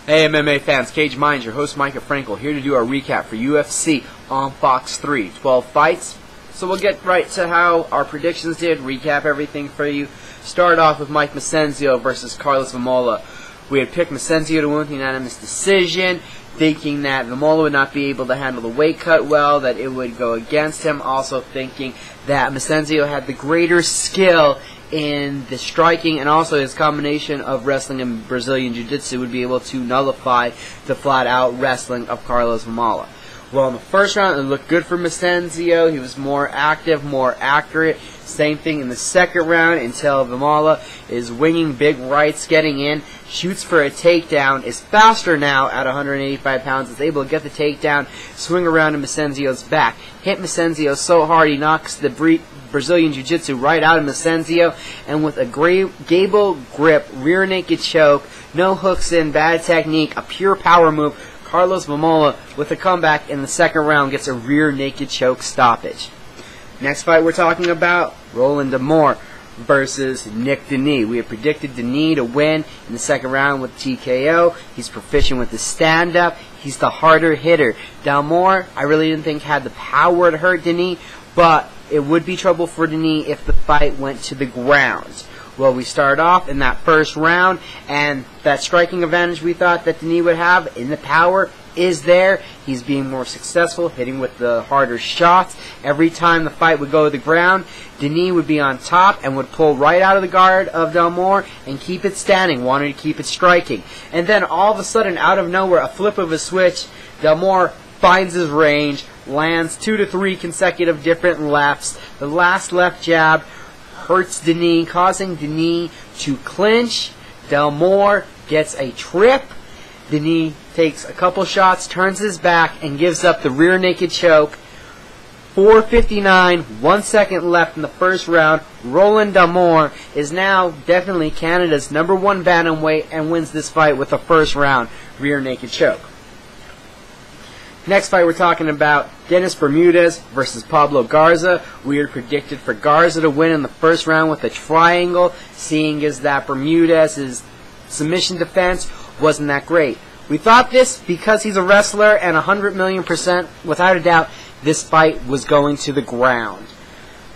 Hey MMA fans, Cage Minds, your host Micah Frankel, here to do our recap for UFC on Fox 3. 12 fights. So we'll get right to how our predictions did, recap everything for you. Start off with Mike Micenzio versus Carlos Vamola. We had picked Micenzio to win with unanimous decision, thinking that Vamola would not be able to handle the weight cut well, that it would go against him. Also thinking that Micenzio had the greater skill in the striking, and also his combination of wrestling and Brazilian Jiu-Jitsu would be able to nullify the flat-out wrestling of Carlos Vamola. Well, in the first round, it looked good for Micenzio. He was more active, more accurate. Same thing in the second round until Vamola is winging big rights, getting in, shoots for a takedown, is faster now at 185 pounds, is able to get the takedown, swing around to Micenzio's back, hit Micenzio so hard he knocks the Brazilian Jiu-Jitsu right out of Micenzio, and with a gable grip, rear naked choke, no hooks in, bad technique, a pure power move, Carlos Vamola, with a comeback in the second round, gets a rear naked choke stoppage. Next fight we're talking about, Roland D'Amore versus Nick Denis. We had predicted Denis to win in the second round with TKO. He's proficient with the stand-up. He's the harder hitter. D'Amore, I really didn't think had the power to hurt Denis, but it would be trouble for Denis if the fight went to the ground. Well, we start off in that first round, and that striking advantage we thought that Denis would have in the power is there. He's being more successful, hitting with the harder shots. Every time the fight would go to the ground, Denis would be on top and would pull right out of the guard of D'Amore and keep it standing, wanting to keep it striking. And then all of a sudden, out of nowhere, a flip of a switch, D'Amore finds his range, lands 2 to 3 consecutive different lefts. The last left jab hurts Denis, causing Denis to clinch. D'Amore gets a trip. Denis takes a couple shots, turns his back, and gives up the rear naked choke. 4:59, 1 second left in the first round. Roland D'Amore is now definitely Canada's #1 bantamweight and wins this fight with a first round rear naked choke. Next fight we're talking about, Dennis Bermudez versus Pablo Garza. We had predicted for Garza to win in the first round with a triangle, seeing as that Bermudez's submission defense wasn't that great. We thought this because he's a wrestler, and 100,000,000%, without a doubt, this fight was going to the ground.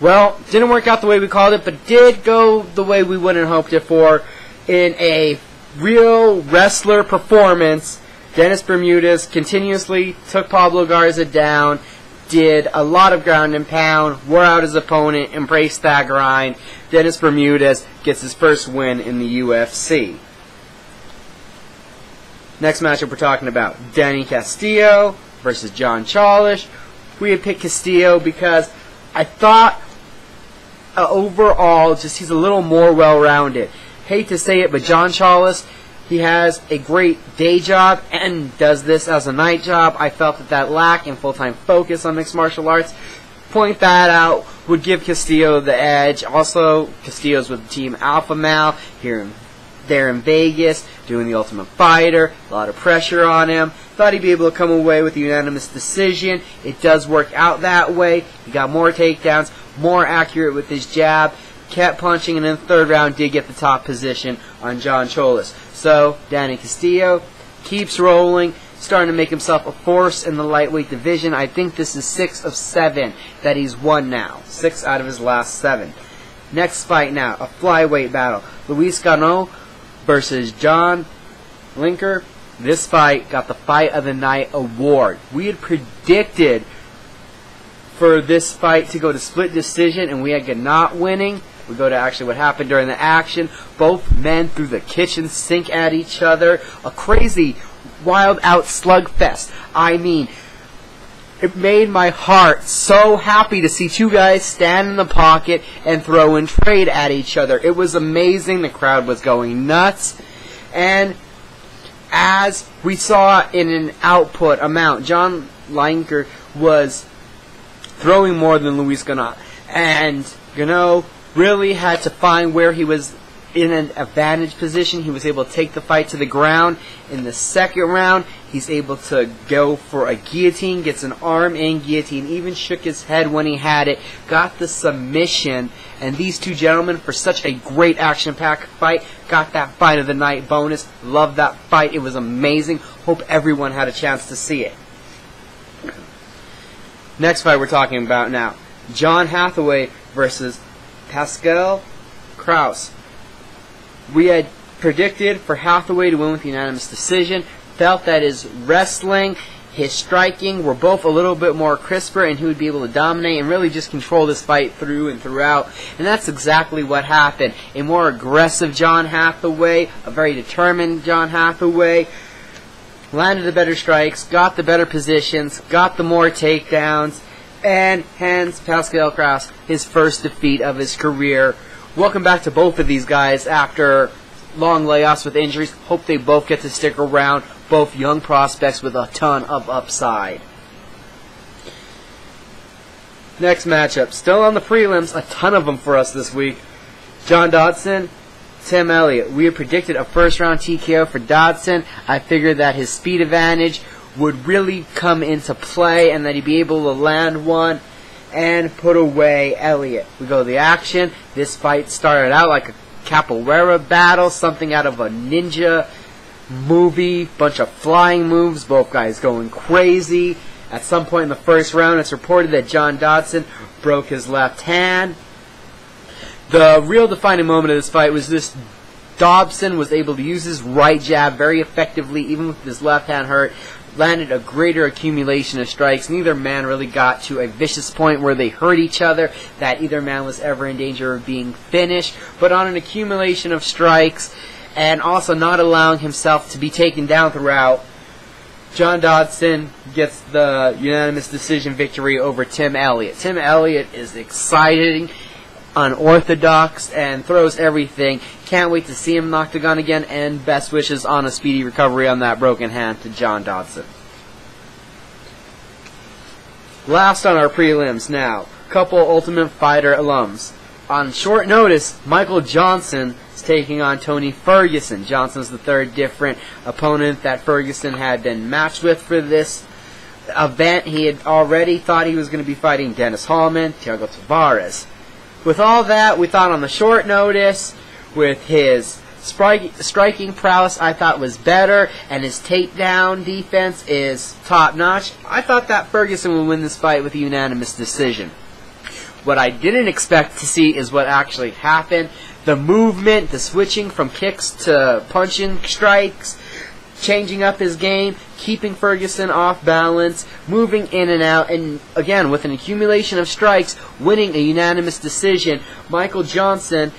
Well, didn't work out the way we called it, but did go the way we would have hoped it for. In a real wrestler performance, Dennis Bermudez continuously took Pablo Garza down, did a lot of ground and pound, wore out his opponent, embraced that grind. Dennis Bermudez gets his first win in the UFC. Next matchup we're talking about, Danny Castillo versus John Charlas. We had picked Castillo because I thought overall just he's a little more well-rounded. Hate to say it, but John Charlas, he has a great day job and does this as a night job. I felt that lack in full-time focus on mixed martial arts, point that out, would give Castillo the edge. Also, Castillo's with Team Alpha Male there in Vegas, doing the Ultimate Fighter, a lot of pressure on him. Thought he'd be able to come away with a unanimous decision. It does work out that way. He got more takedowns, more accurate with his jab, kept punching, and in the third round did get the top position on John Charlas. So, Danny Castillo keeps rolling, starting to make himself a force in the lightweight division. I think this is 6 of 7 that he's won now. 6 out of his last 7. Next fight now, a flyweight battle. Luis Gano versus John Linker. This fight got the Fight of the Night award. We had predicted for this fight to go to split decision, and we had Gano winning. We go to actually what happened during the action. Both men threw the kitchen sink at each other. A crazy, wild out slugfest. I mean, it made my heart so happy to see two guys stand in the pocket and throw and trade at each other. It was amazing. The crowd was going nuts. And as we saw in an output amount, John Linker was throwing more than Luis Gano. And Gano really had to find where he was in an advantage position. He was able to take the fight to the ground. In the second round, He's able to go for a guillotine, gets an arm in guillotine, even shook his head when he had it, got the submission, and these two gentlemen, for such a great action-packed fight, got that fight of the night bonus. Love that fight. It was amazing. Hope everyone had a chance to see it. Next fight we're talking about now. John Hathaway versus Pascal Kraus. We had predicted for Hathaway to win with unanimous decision. Felt that his wrestling, his striking were both a little bit more crisper, and he would be able to dominate and really just control this fight through and throughout. And that's exactly what happened. A more aggressive John Hathaway, a very determined John Hathaway, landed the better strikes, got the better positions, got the more takedowns, and hands Pascal Kraus his first defeat of his career. Welcome back to both of these guys after long layoffs with injuries. Hope they both get to stick around. Both young prospects with a ton of upside. Next matchup, still on the prelims, a ton of them for us this week. John Dodson, Tim Elliott. We had predicted a first-round TKO for Dodson. I figured that his speed advantage would really come into play and that he'd be able to land one and put away Elliott. We go to the action. This fight started out like a capoeira battle, something out of a ninja movie, bunch of flying moves, both guys going crazy. At some point in the first round, it's reported that John Dodson broke his left hand. The real defining moment of this fight was this: Dodson was able to use his right jab very effectively, even with his left hand hurt, landed a greater accumulation of strikes. Neither man really got to a vicious point where they hurt each other, that either man was ever in danger of being finished, but on an accumulation of strikes, and also not allowing himself to be taken down throughout, John Dodson gets the unanimous decision victory over Tim Elliott. Tim Elliott is exciting, unorthodox, and throws everything. Can't wait to see him in the octagon again, and best wishes on a speedy recovery on that broken hand to John Dodson. Last on our prelims now, couple Ultimate Fighter alums. On short notice, Michael Johnson is taking on Tony Ferguson. Johnson's the third different opponent that Ferguson had been matched with for this event. He had already thought he was going to be fighting Dennis Hallman, Thiago Tavares. With all that, we thought on the short notice, with his striking prowess I thought was better, and his takedown defense is top-notch, I thought that Ferguson would win this fight with a unanimous decision. What I didn't expect to see is what actually happened. The movement, the switching from kicks to punching strikes, changing up his game, keeping Ferguson off balance, moving in and out, and again, with an accumulation of strikes, winning a unanimous decision. Michael Johnson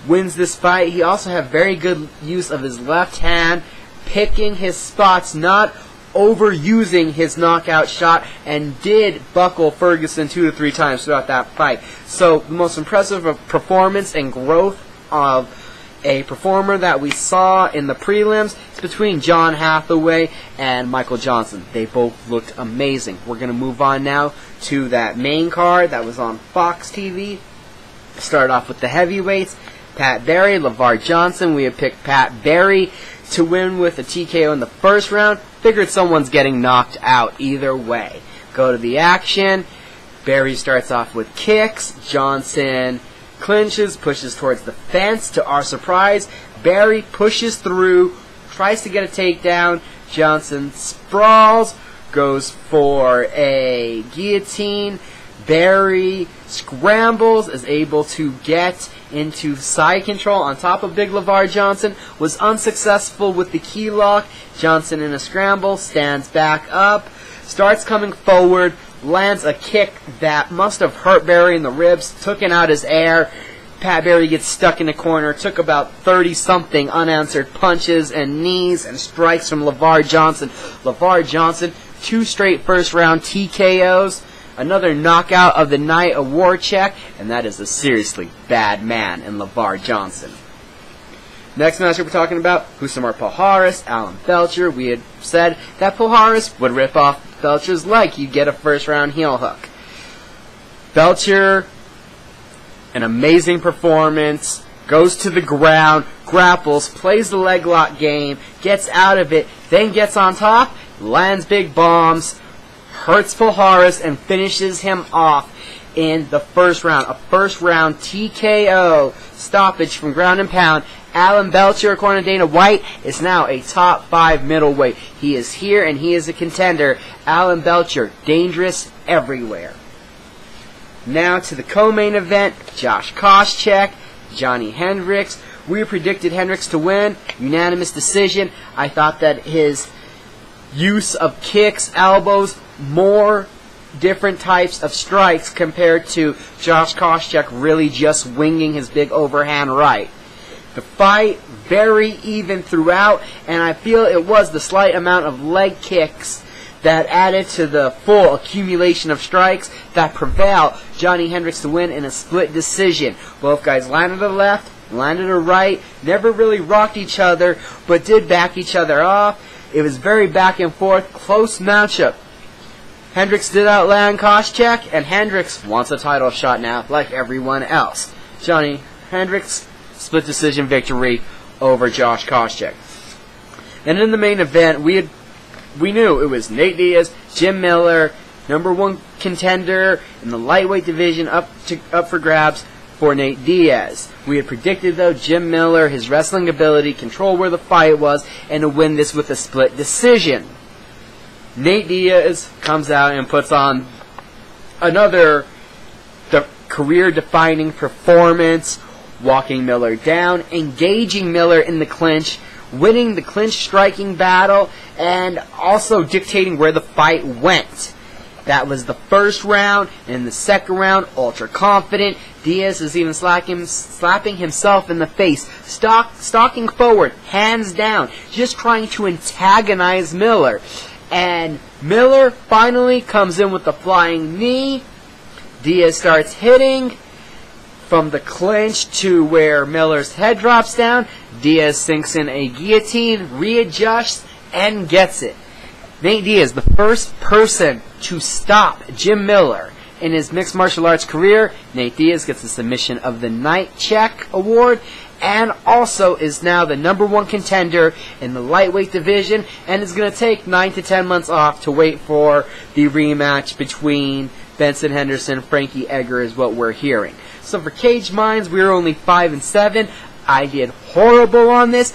wins this fight. He also had very good use of his left hand, picking his spots, not overusing his knockout shot, and did buckle Ferguson 2 to 3 times throughout that fight. So the most impressive performance and growth of a performer that we saw in the prelims is between John Hathaway and Michael Johnson. They both looked amazing. We're going to move on now to that main card that was on Fox TV. Start off with the heavyweights. Pat Barry, LeVar Johnson. We had picked Pat Barry to win with a TKO in the first round. Figured someone's getting knocked out either way. Go to the action. Barry starts off with kicks. Johnson clinches, pushes towards the fence. To our surprise, Barry pushes through, tries to get a takedown. Johnson sprawls, goes for a guillotine. Barry scrambles, is able to get into side control on top of Big LeVar Johnson, was unsuccessful with the key lock. Johnson in a scramble, stands back up, starts coming forward, lands a kick that must have hurt Barry in the ribs, took him out his air. Pat Barry gets stuck in the corner, took about 30-something unanswered punches and knees and strikes from LeVar Johnson. LeVar Johnson, 2 straight first-round TKOs. Another knockout of the night, a war check, and that is a seriously bad man in LeVar Johnson. Next matchup we're talking about, Husamar Palhares, Alan Belcher. We had said that Palhares would rip off Belcher's leg. He'd get a first-round heel hook. Belcher, an amazing performance, goes to the ground, grapples, plays the leg lock game, gets out of it, then gets on top, lands big bombs, hurts Palhares, and finishes him off in the first round. A first round TKO stoppage from ground and pound. Alan Belcher, according to Dana White, is now a top 5 middleweight. He is here and he is a contender. Alan Belcher, dangerous everywhere. Now to the co-main event, Josh Koscheck, Johnny Henricks. We predicted Henricks to win, unanimous decision. I thought that his use of kicks, elbows, more different types of strikes compared to Josh Koscheck really just winging his big overhand right. The fight very even throughout, and I feel it was the slight amount of leg kicks that added to the full accumulation of strikes that prevailed Johnny Henricks to win in a split decision. Both guys landed a left, landed a right, never really rocked each other, but did back each other off. It was very back and forth, close matchup. Henricks did outland Koscheck, and Henricks wants a title shot now, like everyone else. Johnny Henricks, split decision victory over Josh Koscheck. And in the main event, we knew it was Nate Diaz, Jim Miller, #1 contender in the lightweight division, up for grabs for Nate Diaz. We had predicted, though, Jim Miller, his wrestling ability, control where the fight was, and to win this with a split decision. Nate Diaz comes out and puts on another career-defining performance, walking Miller down, engaging Miller in the clinch, winning the clinch striking battle, and also dictating where the fight went. That was the first round. In the second round, ultra confident. Diaz is even slapping himself in the face, stalking forward, hands down, just trying to antagonize Miller. And Miller finally comes in with the flying knee. Diaz starts hitting from the clinch to where Miller's head drops down. Diaz sinks in a guillotine, readjusts, and gets it. Nate Diaz, the first person to stop Jim Miller in his mixed martial arts career. Nate Diaz gets the Submission of the Night Check award, and also is now the #1 contender in the lightweight division, and is going to take 9 to 10 months off to wait for the rematch between Benson Henderson and Frankie Edgar, is what we're hearing. So for Caged Minds, we're only 5-7. I did horrible on this.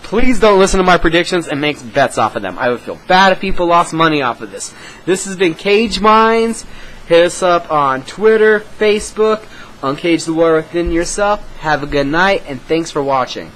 Please don't listen to my predictions and make bets off of them. I would feel bad if people lost money off of this. This has been Caged Minds. Hit us up on Twitter, Facebook, Uncage the War Within Yourself. Have a good night, and thanks for watching.